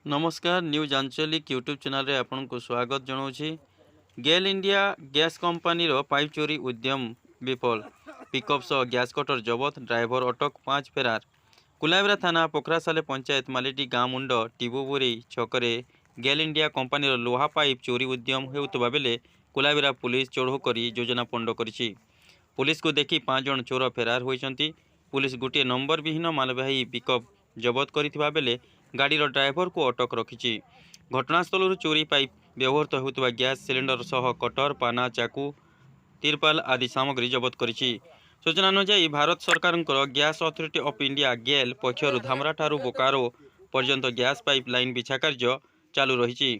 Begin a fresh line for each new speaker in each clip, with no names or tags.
नमस्कार न्यूज आंचलिक YouTube channel रे आपन को स्वागत जनाऊँगी। गेल इंडिया गैस कंपनी रो पाइप चोरी उद्यम विफल। पिकअप सह गैस कटर जबत, ड्राइवर अटक, 5 फेरार। कुलाबरा थाना पोखरासाले पंचायत मालिटी गाँ मुंड टिबुबुरी छकरे गेल इंडिया कंपनी रो लोहा पाइप चोरी उद्यम हेउतबा बेले कुलाबरा पुलिस चढ़ऊ करी योजना पंड करिछि। पुलिस को देखि 5 जन चोर फेरार होइछन्ति। पुलिस गोटे नंबर विहीन मालवाही पिकअप जबत करिथिबा बेले गाड़ीर ड्राइवर को अटक रखिछि। घटनास्थल चोरी पाइप व्यवहृत होता गैस सिलिंडर सह कटर, पाना, चाकू, तिरपाल आदि सामग्री जबत करिछि। सूचना अनुसार भारत सरकार गैस अथॉरिटी ऑफ इंडिया गेल पक्षर धामरा ठारू बोकारो पर्यंत गैस पाइप लाइन बिछा कार्य चालू रही।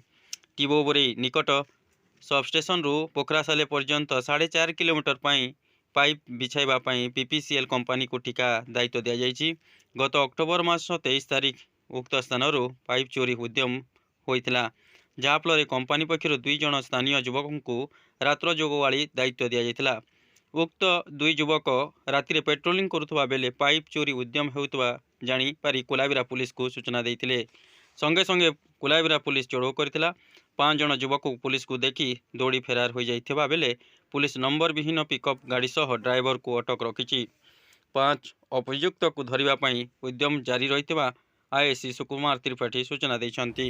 टिबोबरी निकट सबस्टेशन रु पोखरासाले पर्यंत 4.5 किलोमीटर पाइप बिछाइबा पीपीसीएल कंपनी को ठिका दायित्व दि जाइछि। गत अक्टोबर मास 23 तारिख उक्त स्थान पाइप चोरी उद्यम होइथिला, जहाँफल कंपनी पक्षर 2 जन स्थानीय युवक को रात्र जोगवाड़ी दायित्व दि जाइथिला। उक्त 2 युवक राति पेट्रोलिंग करुवा बेले पाइप चोरी उद्यम होउतबा जानी पारी कुलाबिरा पुलिस को सूचना देइथिले। संगे संगे कुलाबिरा पुलिस चढ़ऊ करथिला। 5 जन युवक पुलिस को देखि दौड़ी फेरार हो जाइथिबा बेले पुलिस नंबर विहीन पिकअप गाड़ी सह ड्राइवर को अटक रखिछि। 5 अभियुक्त को धरिबा पई उद्यम जारी रहिथिबा आईएससी सुकुमार त्रिपाठी सूचना दैछन्ति।